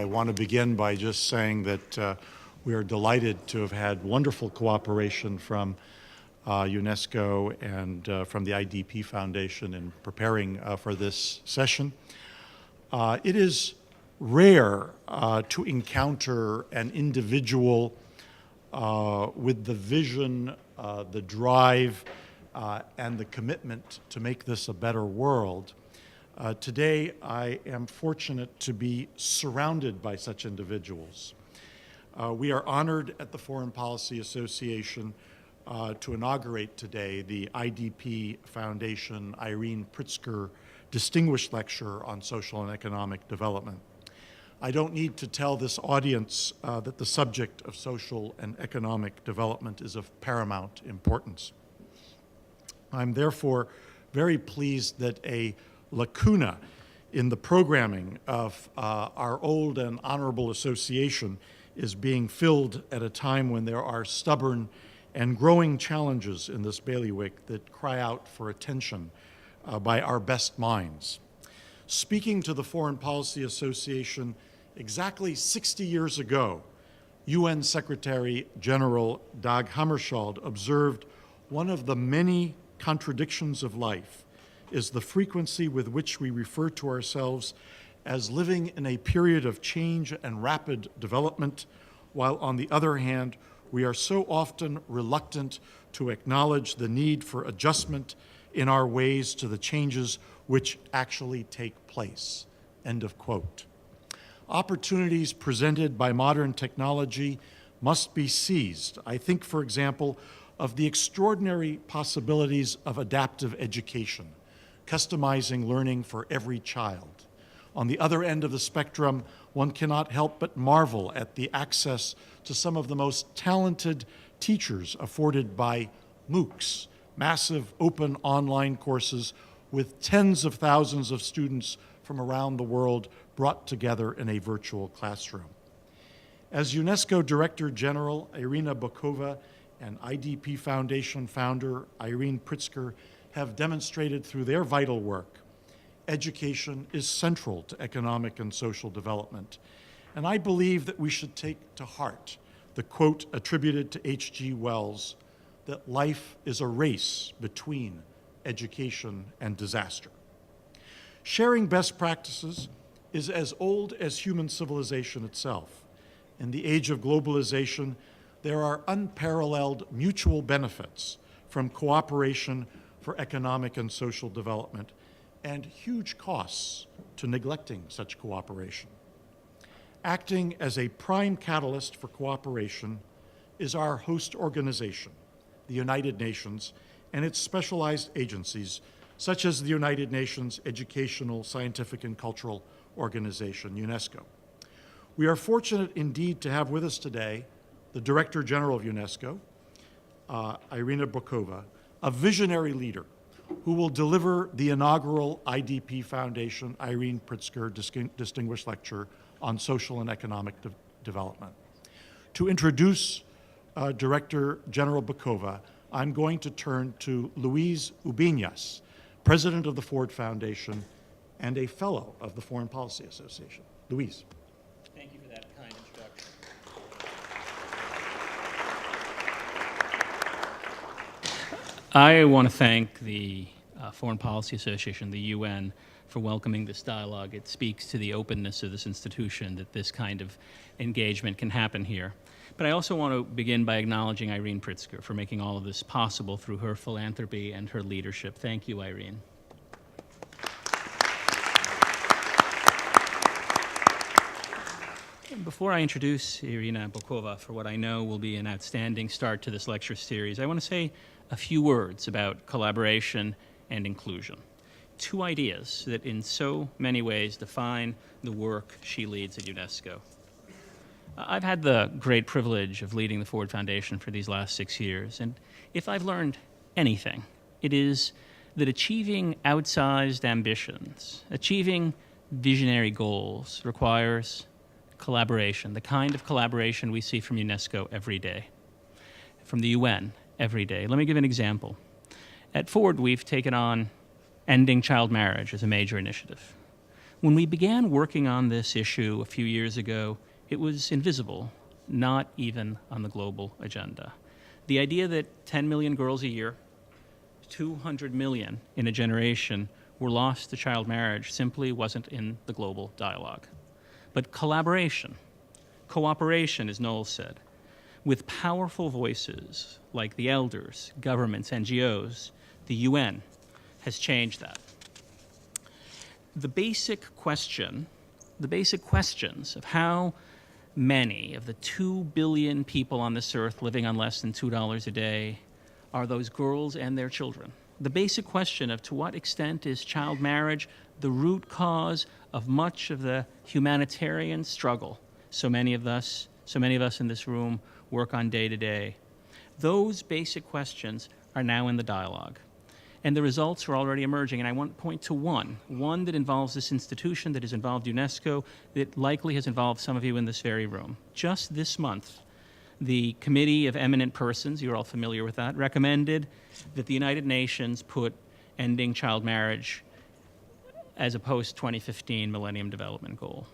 I want to begin by just saying that we are delighted to have had wonderful cooperation from UNESCO and from the IDP Foundation in preparing for this session. It is rare to encounter an individual with the vision, the drive, and the commitment to make this a better world. Today, I am fortunate to be surrounded by such individuals. We are honored at the Foreign Policy Association to inaugurate today the IDP Foundation-Irene Pritzker Distinguished Lecture on Social and Economic Development. I don't need to tell this audience that the subject of social and economic development is of paramount importance. I'm therefore very pleased that a lacuna in the programming of our old and honorable association is being filled at a time when there are stubborn and growing challenges in this bailiwick that cry out for attention by our best minds. Speaking to the Foreign Policy Association exactly 60 years ago, UN Secretary General Dag Hammarskjöld observed, "One of the many contradictions of life is the frequency with which we refer to ourselves as living in a period of change and rapid development, while on the other hand, we are so often reluctant to acknowledge the need for adjustment in our ways to the changes which actually take place." End of quote. Opportunities presented by modern technology must be seized. I think, for example, of the extraordinary possibilities of adaptive education, customizing learning for every child. On the other end of the spectrum, one cannot help but marvel at the access to some of the most talented teachers afforded by MOOCs, massive open online courses with tens of thousands of students from around the world brought together in a virtual classroom. As UNESCO Director General Irina Bokova and IDP Foundation founder Irene Pritzker have demonstrated through their vital work, education is central to economic and social development. And I believe that we should take to heart the quote attributed to H.G. Wells, that life is a race between education and disaster. Sharing best practices is as old as human civilization itself. In the age of globalization, there are unparalleled mutual benefits from cooperation for economic and social development, and huge costs to neglecting such cooperation. Acting as a prime catalyst for cooperation is our host organization, the United Nations, and its specialized agencies, such as the United Nations Educational, Scientific, and Cultural Organization, UNESCO. We are fortunate indeed to have with us today the Director General of UNESCO, Irina Bokova, a visionary leader who will deliver the inaugural IDP Foundation Irene Pritzker Distinguished Lecture on Social and Economic Development. To introduce Director General Bokova, I'm going to turn to Luis Ubinas, President of the Ford Foundation and a Fellow of the Foreign Policy Association. Luis. Thank you for that kind introduction. I want to thank the Foreign Policy Association, the UN, for welcoming this dialogue. It speaks to the openness of this institution that this kind of engagement can happen here. But I also want to begin by acknowledging Irene Pritzker for making all of this possible through her philanthropy and her leadership. Thank you, Irene. Before I introduce Irina Bokova for what I know will be an outstanding start to this lecture series, I want to say a few words about collaboration and inclusion. Two ideas that in so many ways define the work she leads at UNESCO. I've had the great privilege of leading the Ford Foundation for these last 6 years, and if I've learned anything, it is that achieving outsized ambitions, achieving visionary goals requires collaboration, the kind of collaboration we see from UNESCO every day, from the UN every day. Let me give an example. At Ford, we've taken on ending child marriage as a major initiative. When we began working on this issue a few years ago, it was invisible, not even on the global agenda. The idea that 10 million girls a year, 200 million in a generation, were lost to child marriage simply wasn't in the global dialogue. But collaboration, cooperation, as Noel said, with powerful voices like the elders, governments, NGOs, the UN, has changed that. The basic questions of how many of the 2 billion people on this earth living on less than $2 a day are those girls and their children. The basic question of to what extent is child marriage the root cause of much of the humanitarian struggle so many of us in this room work on day to day. Those basic questions are now in the dialogue. And the results are already emerging, and I want to point to one that involves this institution, that has involved UNESCO, that likely has involved some of you in this very room. Just this month, the Committee of Eminent Persons, you're all familiar with that, recommended that the United Nations put ending child marriage as a post-2015 Millennium Development Goal.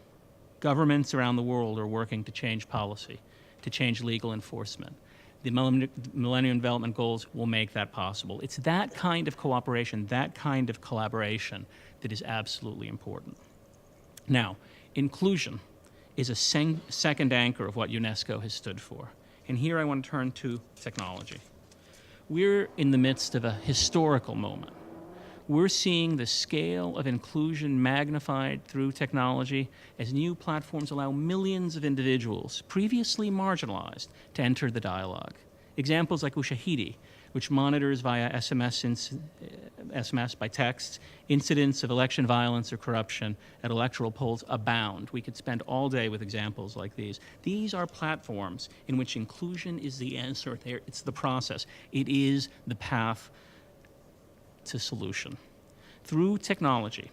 Governments around the world are working to change policy, to change legal enforcement. The Millennium Development Goals will make that possible. It's that kind of cooperation, that kind of collaboration that is absolutely important. Now, inclusion is a second anchor of what UNESCO has stood for. And here I want to turn to technology. We're in the midst of a historical moment. We're seeing the scale of inclusion magnified through technology as new platforms allow millions of individuals previously marginalized to enter the dialogue. Examples like Ushahidi, which monitors via SMS by text incidents of election violence or corruption at electoral polls abound. We could spend all day with examples like these. These are platforms in which inclusion is the answer. It's the process. It is the path to solution. Through technology,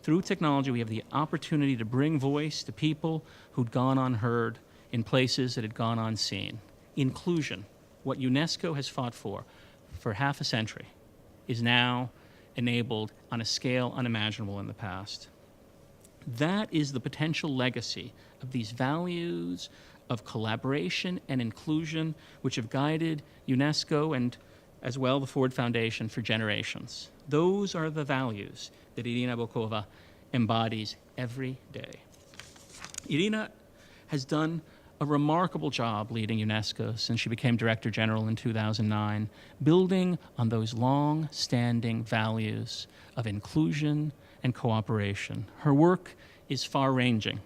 we have the opportunity to bring voice to people who'd gone unheard in places that had gone unseen. Inclusion, what UNESCO has fought for half a century, is now enabled on a scale unimaginable in the past. That is the potential legacy of these values of collaboration and inclusion which have guided UNESCO and as well the Ford Foundation for generations. Those are the values that Irina Bokova embodies every day. Irina has done a remarkable job leading UNESCO since she became Director General in 2009, building on those long-standing values of inclusion and cooperation. Her work is far-ranging,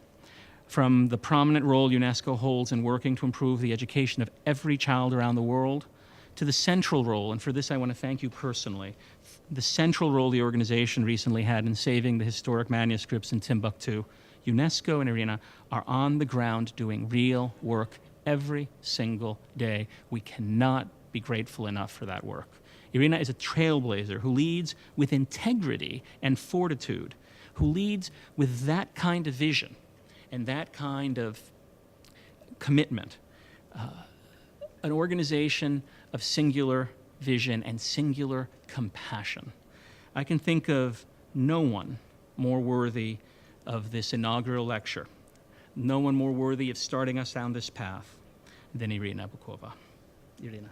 from the prominent role UNESCO holds in working to improve the education of every child around the world, to the central role, and for this I want to thank you personally, the central role the organization recently had in saving the historic manuscripts in Timbuktu. UNESCO and Irina are on the ground doing real work every single day. We cannot be grateful enough for that work. Irina is a trailblazer who leads with integrity and fortitude, who leads with that kind of vision and that kind of commitment. An organization of singular vision and singular compassion. I can think of no one more worthy of this inaugural lecture, no one more worthy of starting us down this path than Irina Bokova. Irina.